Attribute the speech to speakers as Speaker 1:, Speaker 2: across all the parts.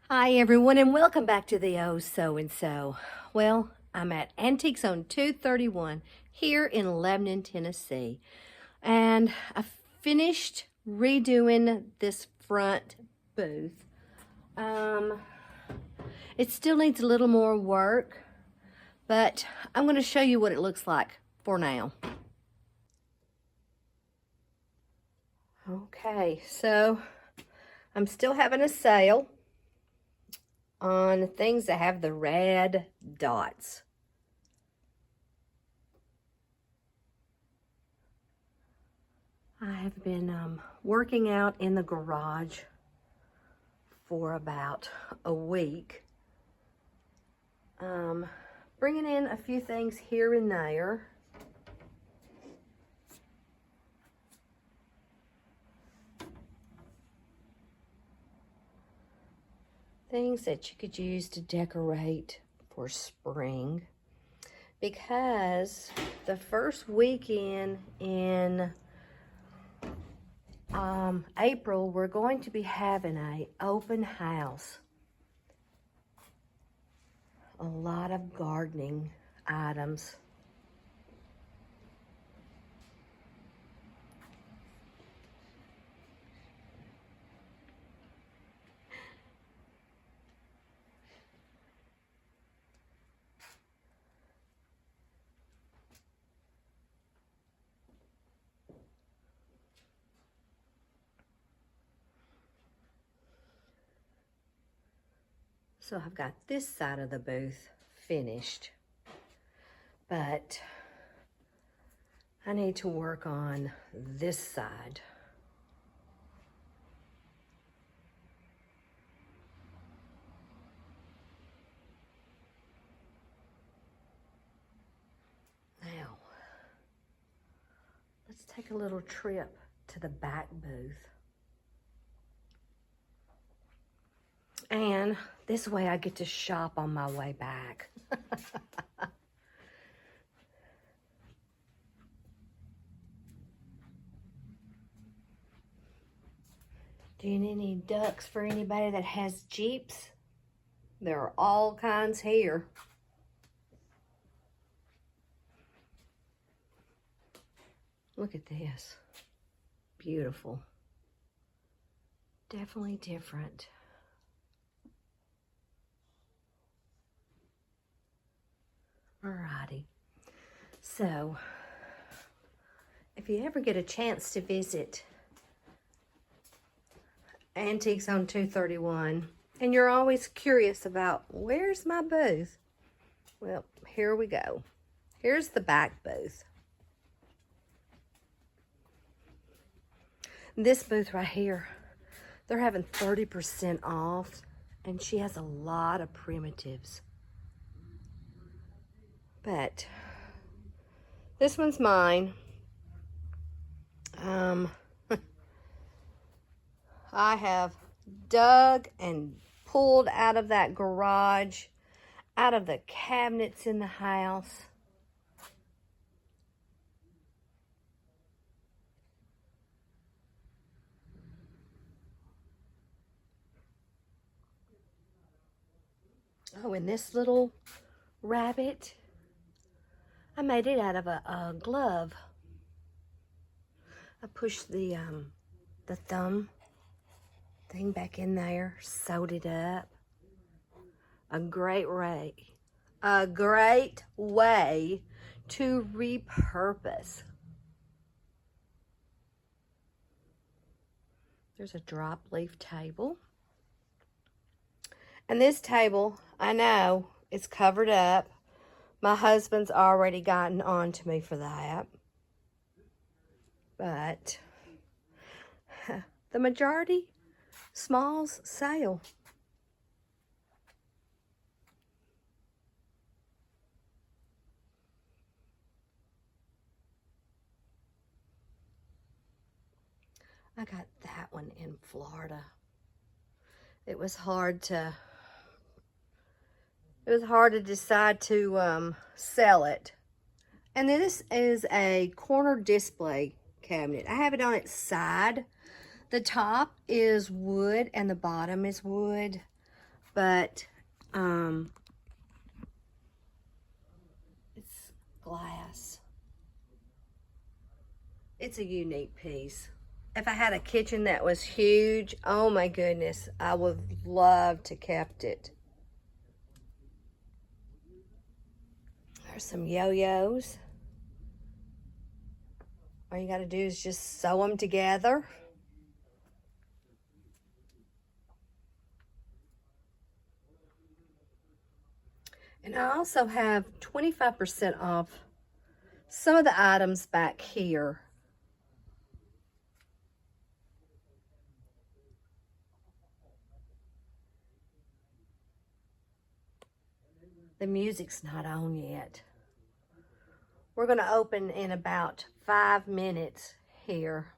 Speaker 1: Hi everyone and welcome back to the Oh So and So. Well, I'm at Antiques on 231 here in Lebanon, Tennessee. And I finished redoing this front booth. Um, it still needs a little more work, but I'm going to show you what it looks like for now. Okay, so I'm still having a sale on things that have the red dots. I have been working out in the garage for about a week. Bringing in a few things here and there. Things that you could use to decorate for spring. Because the first weekend in April, we're going to be having an open house. A lot of gardening items. So I've got this side of the booth finished, but I need to work on this side. Now, let's take a little trip to the back booth. And this way I get to shop on my way back. Do you need any ducks for anybody that has Jeeps? There are all kinds here. Look at this. Beautiful. Definitely different. Alrighty. So, if you ever get a chance to visit Antiques on 231, and you're always curious about where's my booth, well, here we go. Here's the back booth. This booth right here, they're having 30% off, and she has a lot of primitives. But this one's mine. I have dug and pulled out of that garage, out of the cabinets in the house. Oh, and this little rabbit, I made it out of a glove. I pushed the thumb thing back in there, sewed it up. A great way to repurpose. There's a drop leaf table. And this table, I know, it's covered up. My husband's already gotten on to me for that. But the majority, smalls sale. I got that one in Florida. It was hard to decide to sell it. And this is a corner display cabinet. I have it on its side. The top is wood and the bottom is wood. but it's glass. It's a unique piece. If I had a kitchen that was huge, oh my goodness, I would love to kept it. There's some yo-yos. All you got to do is just sew them together. And I also have 25% off some of the items back here. The music's not on yet. We're going to open in about 5 minutes here.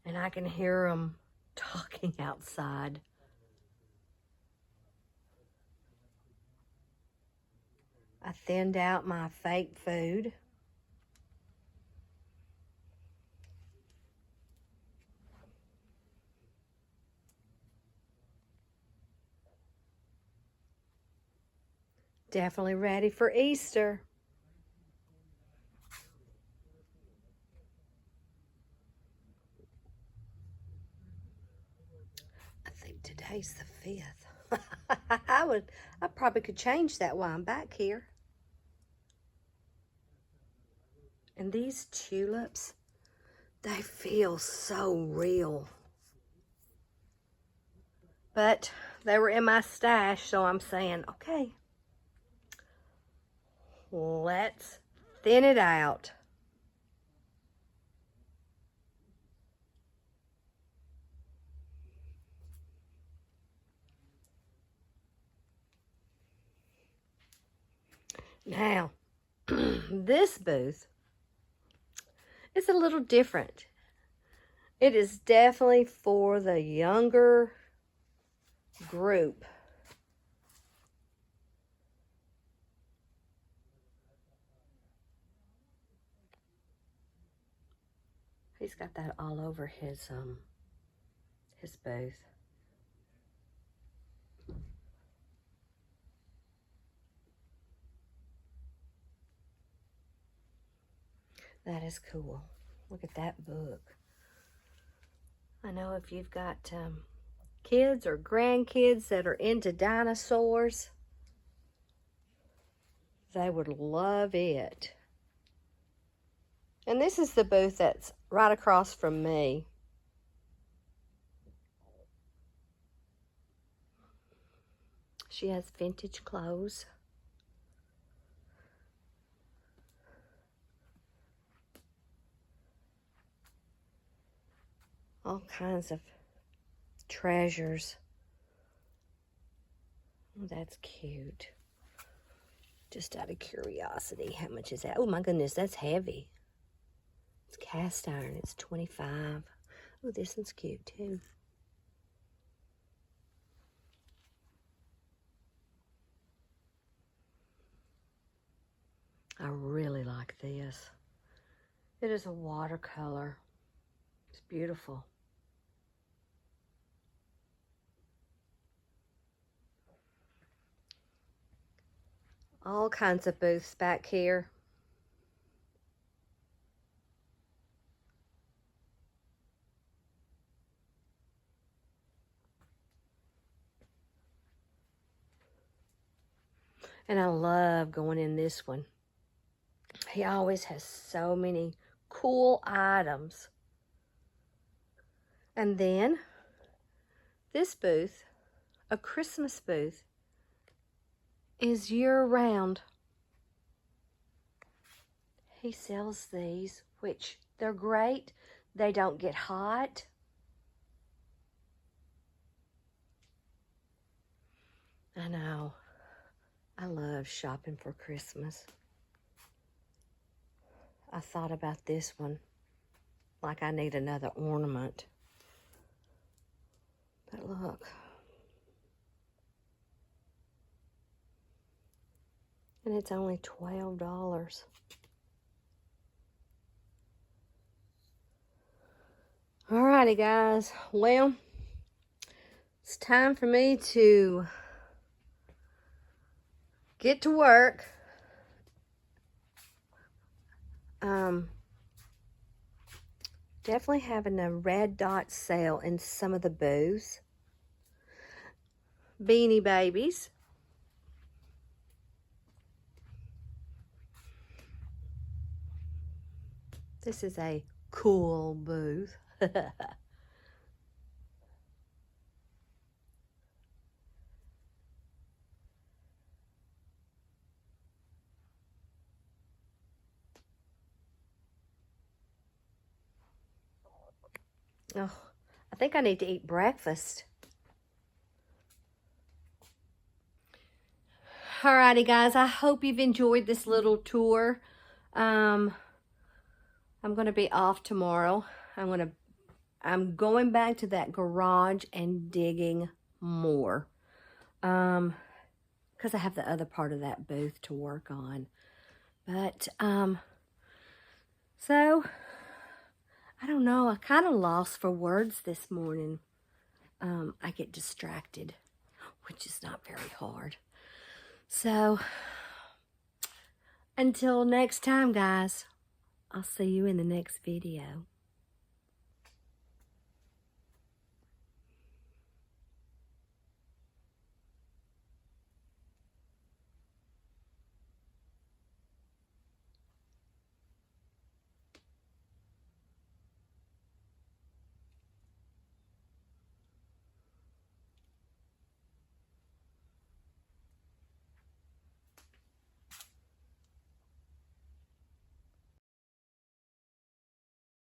Speaker 1: And I can hear them talking outside. I thinned out my fake food. Definitely ready for Easter. I think today's the 5th. I probably could change that while I'm back here. And these tulips, they feel so real. But they were in my stash, so I'm saying, okay, let's thin it out. Now, this booth is a little different. It is definitely for the younger group. He's got that all over his booth. That is cool. Look at that book. I know if you've got kids or grandkids that are into dinosaurs, they would love it. And this is the booth that's right across from me. She has vintage clothes. All kinds of treasures. Oh, that's cute. Just out of curiosity, how much is that? Oh my goodness, that's heavy. It's cast iron. It's $25. Oh, this one's cute too. I really like this. It is a watercolor. It's beautiful. All kinds of booths back here. And I love going in this one. He always has so many cool items. And then this booth, a Christmas booth, is year-round. He sells these, which they're great. They don't get hot. I know. I love shopping for Christmas. I thought about this one like I need another ornament. But look. And it's only $12. Alrighty, guys. Well, It's time for me to get to work. Definitely having a red dot sale in some of the booths. Beanie Babies. This is a cool booth. Oh, I think I need to eat breakfast. Alrighty, guys. I hope you've enjoyed this little tour. I'm going to be off tomorrow. I'm going back to that garage and digging more. Because I have the other part of that booth to work on. But, so, I don't know. I kind of lost for words this morning. I get distracted, which is not very hard. So, until next time, guys, I'll see you in the next video.